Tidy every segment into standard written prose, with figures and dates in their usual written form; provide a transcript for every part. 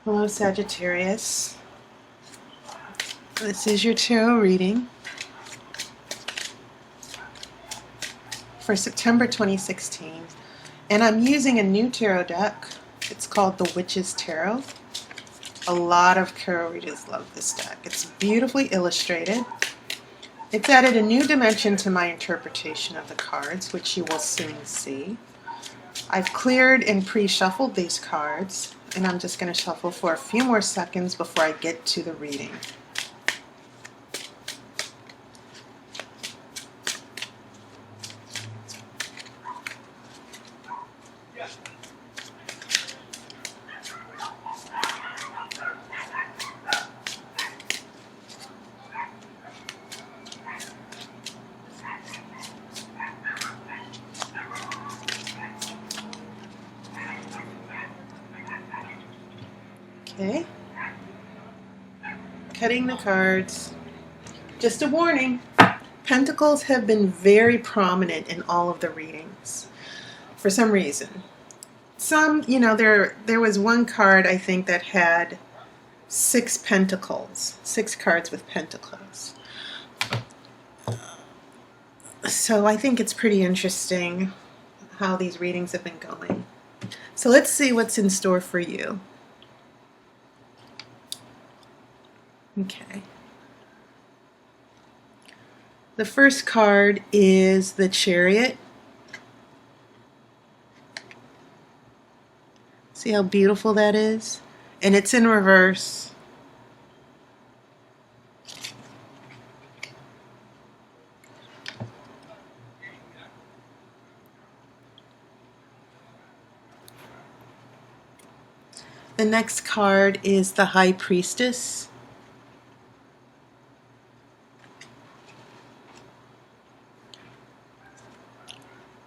Hello, Sagittarius. This is your tarot reading for September 2016. And I'm using a new tarot deck. It's called the Witch's Tarot. A lot of tarot readers love this deck. It's beautifully illustrated. It's added a new dimension to my interpretation of the cards, which you will soon see. I've cleared and pre-shuffled these cards, and I'm just going to shuffle for a few more seconds before I get to the reading. Okay, cutting the cards. Just a warning, pentacles have been very prominent in all of the readings for some reason. There was one card I think that had 6 pentacles, 6 cards with pentacles. So I think it's pretty interesting how these readings have been going. So let's see what's in store for you. Okay. The first card is the Chariot. See how beautiful that is? And it's in reverse. The next card is the High Priestess.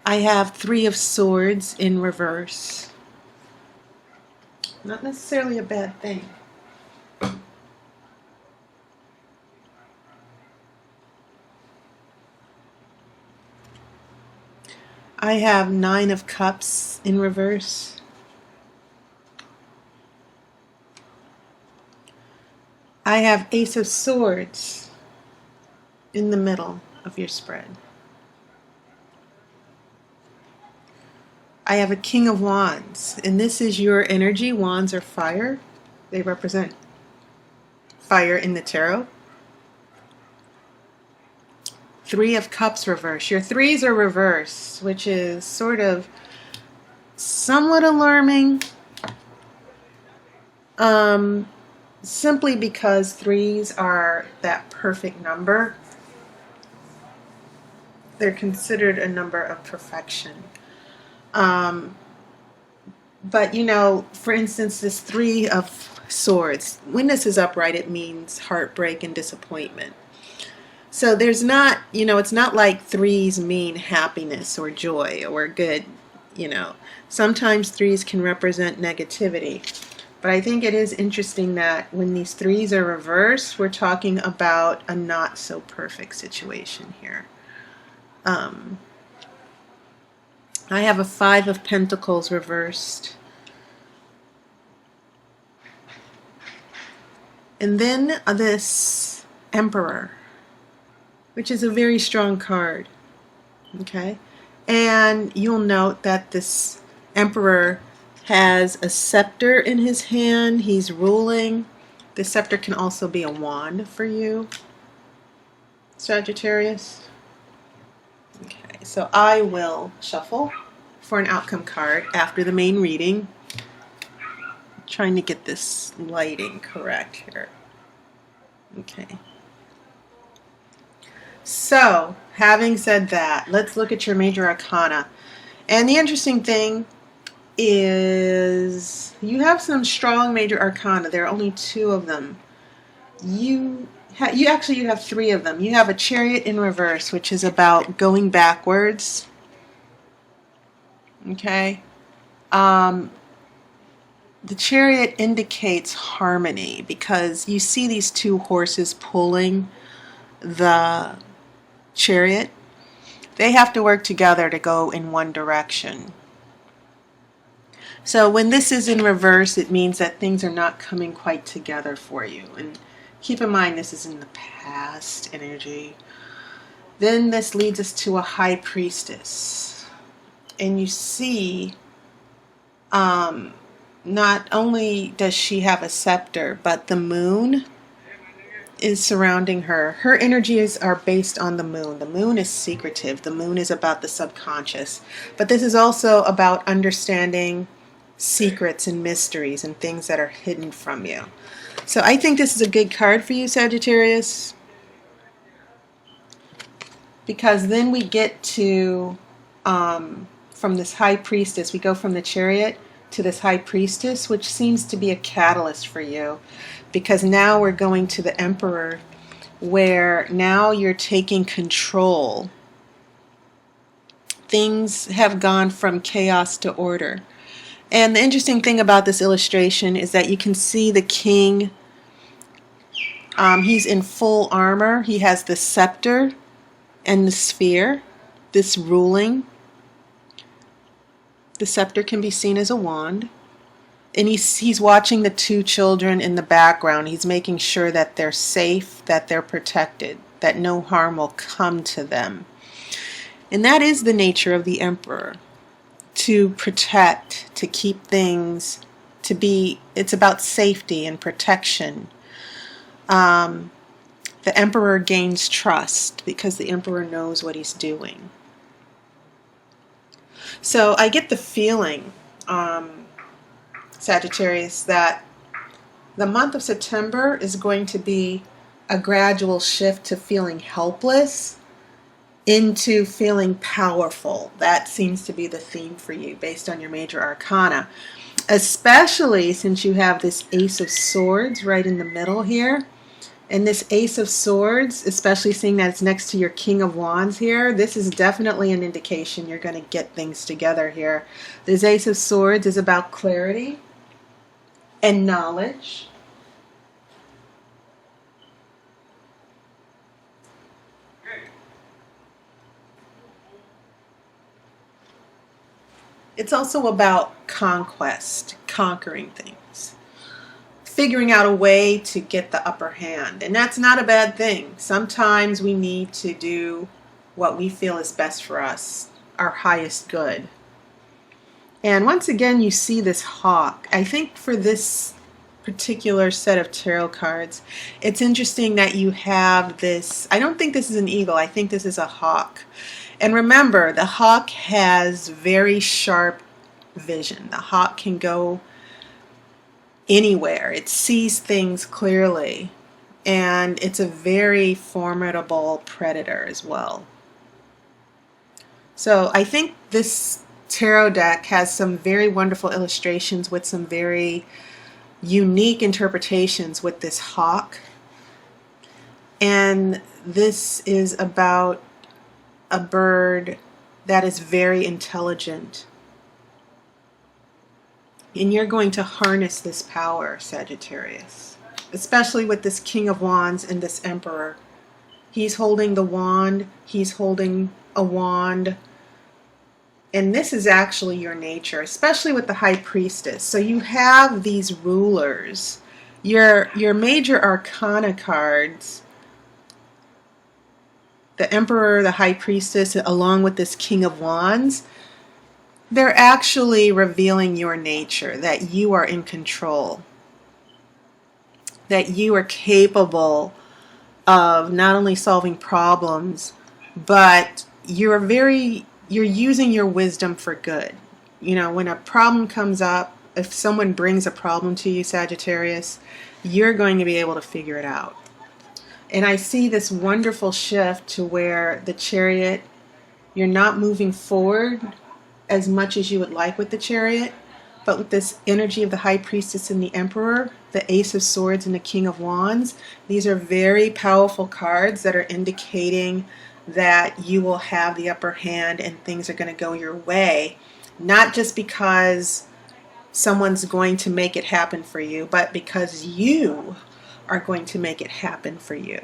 I have 3 of Swords in reverse. Not necessarily a bad thing. I have 9 of Cups in reverse. I have Ace of Swords in the middle of your spread. I have a King of Wands, and this is your energy. Wands are fire. They represent fire in the tarot. 3 of Cups reverse. Your 3s are reversed, which is sort of somewhat alarming. Simply because 3s are that perfect number. They're considered a number of perfection. But for instance, this 3 of Swords, when this is upright, it means heartbreak and disappointment. So there's not, it's not like 3s mean happiness or joy or good, Sometimes 3s can represent negativity. But I think it is interesting that when these 3s are reversed, we're talking about a not so perfect situation here. I have a 5 of Pentacles reversed. And then this Emperor, which is a very strong card. Okay? And you'll note that this Emperor has a scepter in his hand. He's ruling. The scepter can also be a wand for you, Sagittarius. Okay, so I will shuffle for an outcome card after the main reading. I'm trying to get this lighting correct here. Okay. So, having said that, let's look at your major arcana. And the interesting thing is you have some strong major arcana. There are only 2 of them. You have 3 of them. You have a Chariot in reverse, which is about going backwards. Okay. The Chariot indicates harmony because you see these 2 horses pulling the chariot. They have to work together to go in one direction. So when this is in reverse, it means that things are not coming quite together for you. And keep in mind, this is in the past energy. Then this leads us to a high priestess. And you see, not only does she have a scepter, but the moon is surrounding her. Her energies are based on the moon. The moon is secretive. The moon is about the subconscious. But this is also about understanding secrets and mysteries and things that are hidden from you. So I think this is a good card for you, Sagittarius, because then we get to, from this high priestess, we go from the chariot to this high priestess, which seems to be a catalyst for you, because now we're going to the emperor, where now you're taking control. Things have gone from chaos to order. And the interesting thing about this illustration is that you can see the king. He's in full armor. He has the scepter and the sphere, this ruling. The scepter can be seen as a wand. And he's watching the two children in the background. He's making sure that they're safe, that they're protected, that no harm will come to them. And that is the nature of the emperor. To protect, to keep things, it's about safety and protection. The emperor gains trust because the emperor knows what he's doing. So I get the feeling, Sagittarius, that the month of September is going to be a gradual shift to feeling helpless into feeling powerful. That seems to be the theme for you based on your major arcana, especially since you have this Ace of Swords right in the middle here. And this Ace of Swords, especially seeing that it's next to your King of Wands here, this is definitely an indication you're going to get things together here. This Ace of Swords is about clarity and knowledge. It's also about conquest, conquering things, figuring out a way to get the upper hand. And that's not a bad thing. Sometimes we need to do what we feel is best for us, our highest good. And once again, you see this hawk. I think for this particular set of tarot cards, it's interesting that you have this. I don't think this is an eagle. I think this is a hawk. And remember, the hawk has very sharp vision. The hawk can go anywhere. It sees things clearly. And it's a very formidable predator as well. So I think this tarot deck has some very wonderful illustrations with some very unique interpretations with this hawk. And this is about a bird that is very intelligent. And you're going to harness this power, Sagittarius, especially with this King of Wands and this Emperor. He's holding the wand, he's holding a wand, and this is actually your nature, especially with the High Priestess. So you have these rulers. Your major arcana cards, the Emperor, the High Priestess, along with this King of Wands, they're actually revealing your nature, that you are in control, that you are capable of not only solving problems, but you're using your wisdom for good. You know, when a problem comes up, if someone brings a problem to you, Sagittarius, you're going to be able to figure it out. And I see this wonderful shift to where the chariot, you're not moving forward as much as you would like with the chariot, but with this energy of the High Priestess and the Emperor, the Ace of Swords and the King of Wands, these are very powerful cards that are indicating that you will have the upper hand and things are going to go your way, not just because someone's going to make it happen for you, but because you are going to make it happen for you.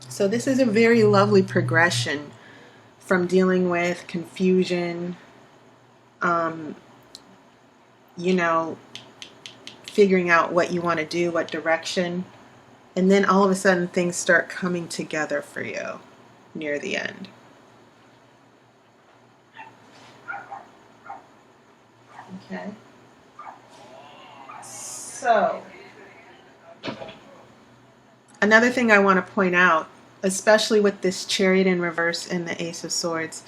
So this is a very lovely progression from dealing with confusion, um, you know, figuring out what you want to do, what direction, and then all of a sudden things start coming together for you near the end. Okay. So, another thing I want to point out, especially with this Chariot in reverse and the Ace of Swords,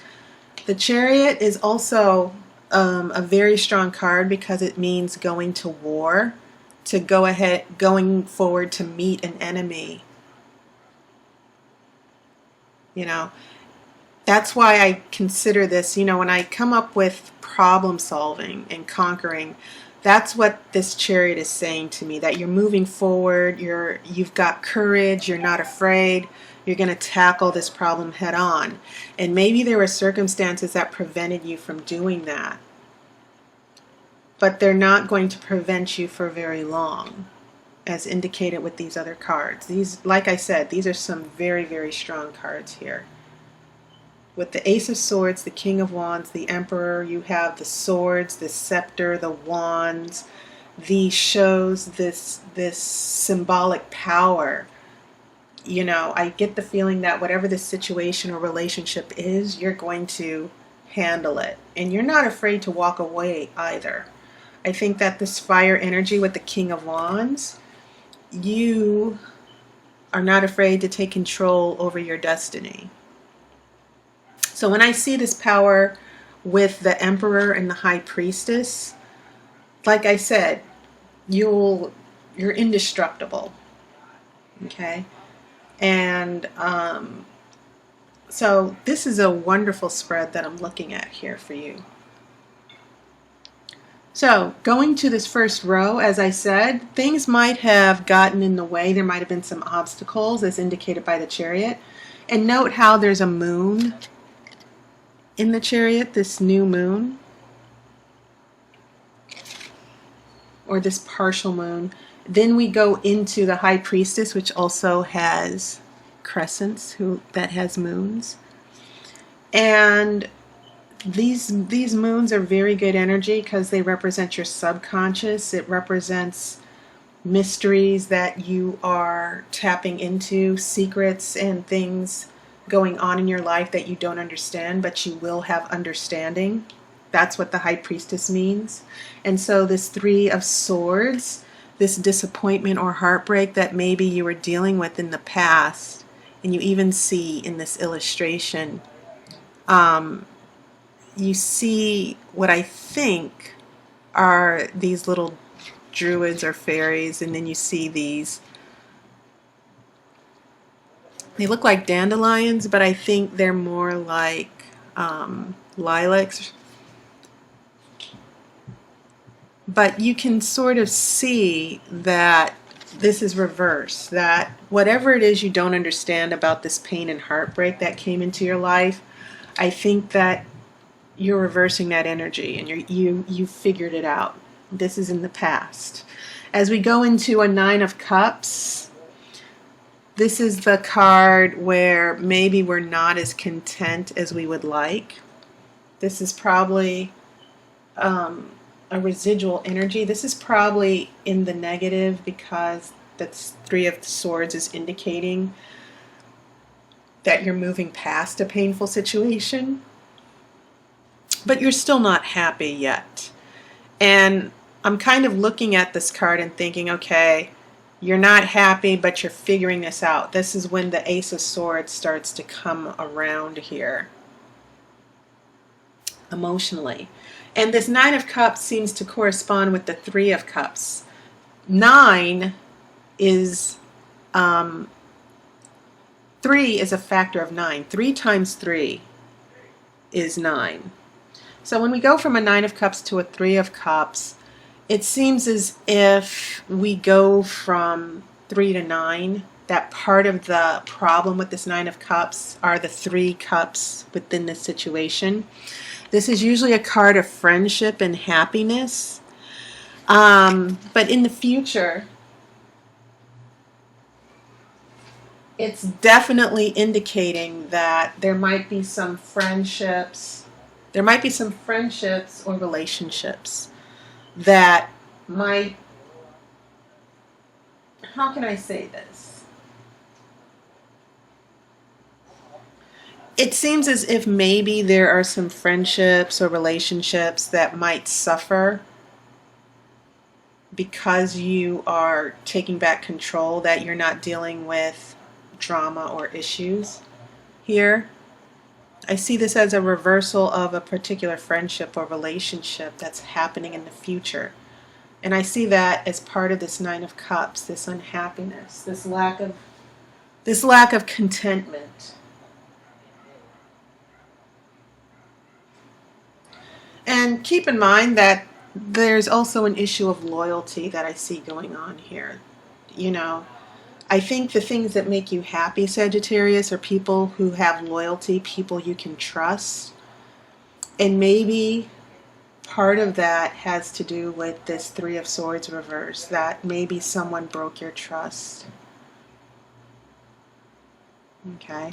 the Chariot is also a very strong card because it means going to war, to go ahead, going forward to meet an enemy. You know, that's why I consider this, you know, when I come up with problem solving and conquering, that's what this Chariot is saying to me, that you're moving forward, you've got courage, you're not afraid, you're going to tackle this problem head on. And maybe there were circumstances that prevented you from doing that, but they're not going to prevent you for very long, as indicated with these other cards. These, like I said, these are some very, very strong cards here. With the Ace of Swords, the King of Wands, the Emperor, you have the swords, the scepter, the wands. These shows this symbolic power. You know, I get the feeling that whatever the situation or relationship is, you're going to handle it. And you're not afraid to walk away either. I think that this fire energy with the King of Wands, you are not afraid to take control over your destiny. So when I see this power with the Emperor and the High Priestess, like I said, you're indestructible. Okay? And so this is a wonderful spread that I'm looking at here for you. So going to this first row, as I said, things might have gotten in the way. There might have been some obstacles as indicated by the Chariot. And note how there's a moon in the Chariot, this new moon, or this partial moon. Then we go into the High Priestess, which also has crescents, that has moons. And these moons are very good energy because they represent your subconscious. It represents mysteries that you are tapping into, secrets and things going on in your life that you don't understand, but you will have understanding. That's what the High Priestess means. And so this Three of Swords, this disappointment or heartbreak that maybe you were dealing with in the past, and you even see in this illustration, you see what I think are these little druids or fairies, and then you see these, they look like dandelions, but I think they're more like lilacs. But you can sort of see that this is reverse, that whatever it is you don't understand about this pain and heartbreak that came into your life, I think that you're reversing that energy and you figured it out. This is in the past. As we go into a Nine of Cups, this is the card where maybe we're not as content as we would like. This is probably a residual energy. This is probably in the negative because that's Three of Swords is indicating that you're moving past a painful situation, but you're still not happy yet. And I'm kind of looking at this card and thinking, okay, you're not happy, but you're figuring this out. This is when the Ace of Swords starts to come around here emotionally. And this Nine of Cups seems to correspond with the Three of Cups. 9 is 3 is a factor of 9. 3 times 3 is 9. So when we go from a Nine of Cups to a Three of Cups, it seems as if we go from 3 to 9. That part of the problem with this Nine of Cups are the 3 cups within this situation. This is usually a card of friendship and happiness. But in the future, it's definitely indicating that there might be some friendships There might be some friendships or relationships that might, how can I say this? It seems as if maybe there are some friendships or relationships that might suffer because you are taking back control, that you're not dealing with drama or issues here. I see this as a reversal of a particular friendship or relationship that's happening in the future. And I see that as part of this Nine of Cups, this unhappiness, this lack of contentment. And keep in mind that there's also an issue of loyalty that I see going on here. You know, I think the things that make you happy, Sagittarius, are people who have loyalty, people you can trust. And maybe part of that has to do with this Three of Swords reverse, that maybe someone broke your trust. Okay?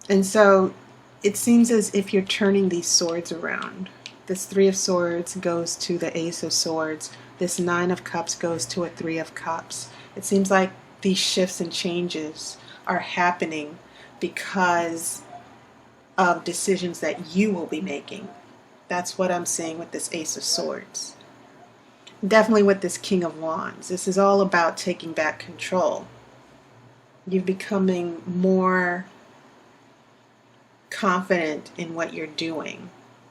And so it seems as if you're turning these swords around. This Three of Swords goes to the Ace of Swords. This Nine of Cups goes to a Three of Cups. It seems like these shifts and changes are happening because of decisions that you will be making. That's what I'm seeing with this Ace of Swords. Definitely with this King of Wands. This is all about taking back control. You're becoming more confident in what you're doing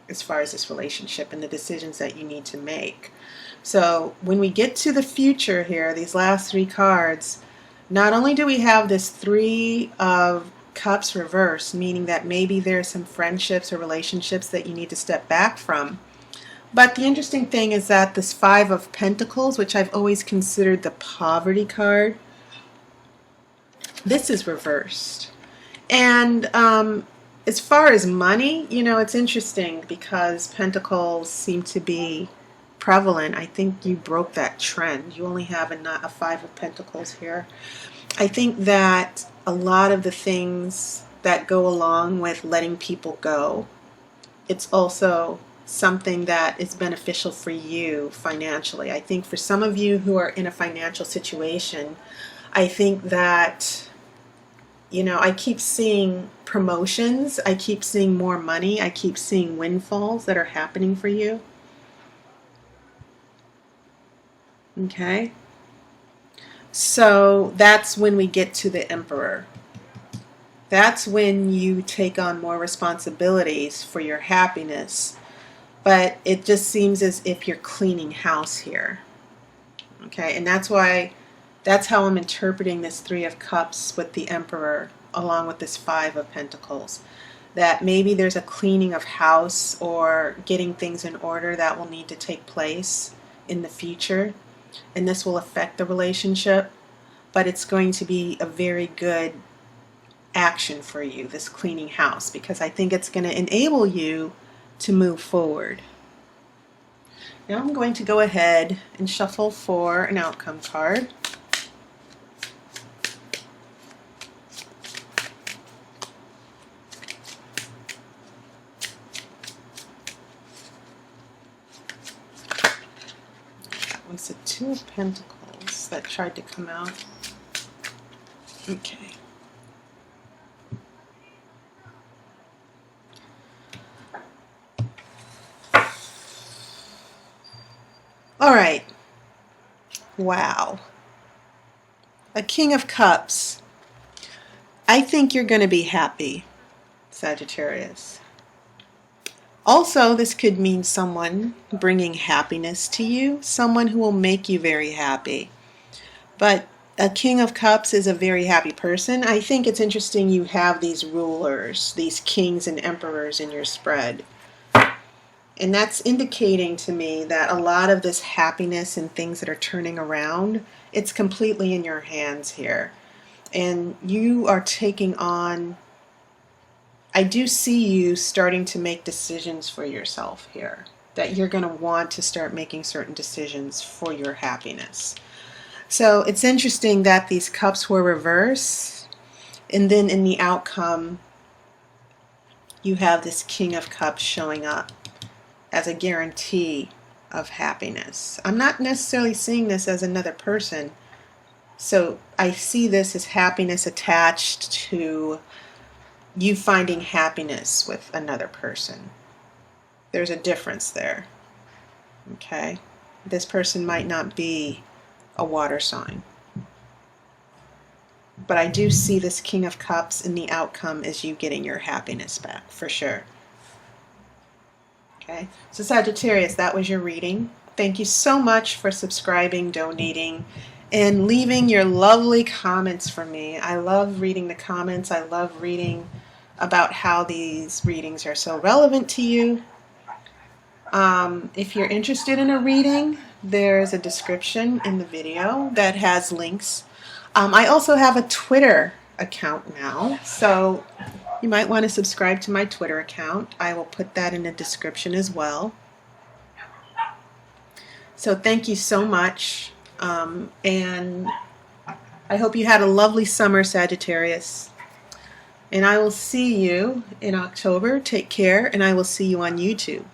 as far as this relationship and the decisions that you need to make. So when we get to the future here, these last three cards, not only do we have this Three of Cups reverse, meaning that maybe there's some friendships or relationships that you need to step back from, but the interesting thing is that this Five of Pentacles, which I've always considered the poverty card, this is reversed. And as far as money, you know, it's interesting because Pentacles seem to be prevalent. I think you broke that trend. You only have a Five of Pentacles here. I think that a lot of the things that go along with letting people go, it's also something that is beneficial for you financially. I think for some of you who are in a financial situation, I think that, you know, I keep seeing promotions, I keep seeing more money, I keep seeing windfalls that are happening for you. Okay? So that's when we get to the Emperor. That's when you take on more responsibilities for your happiness. But it just seems as if you're cleaning house here. Okay? And that's how I'm interpreting this Three of Cups with the Emperor along with this Five of Pentacles. That maybe there's a cleaning of house or getting things in order that will need to take place in the future. And this will affect the relationship, but it's going to be a very good action for you, this cleaning house, because I think it's going to enable you to move forward. Now I'm going to go ahead and shuffle for an outcome card. Was the Two of Pentacles that tried to come out. Okay. All right. Wow. A King of Cups. I think you're going to be happy, Sagittarius. Also, this could mean someone bringing happiness to you, someone who will make you very happy. But a King of Cups is a very happy person. I think it's interesting you have these rulers, these kings and emperors in your spread. And that's indicating to me that a lot of this happiness and things that are turning around, it's completely in your hands here. And you are taking on, I do see you starting to make decisions for yourself here, that you're going to want to start making certain decisions for your happiness. So it's interesting that these cups were reversed, and then in the outcome, you have this King of Cups showing up as a guarantee of happiness. I'm not necessarily seeing this as another person. So I see this as happiness attached to you finding happiness with another person. There's a difference there. Okay? This person might not be a water sign. But I do see this King of Cups, and the outcome is you getting your happiness back, for sure. Okay? So Sagittarius, that was your reading. Thank you so much for subscribing, donating, and leaving your lovely comments for me. I love reading the comments. I love reading about how these readings are so relevant to you. If you're interested in a reading, there's a description in the video that has links. I also have a Twitter account now, so you might want to subscribe to my Twitter account. I will put that in the description as well. So thank you so much, and I hope you had a lovely summer, Sagittarius. And I will see you in October. Take care, and I will see you on YouTube.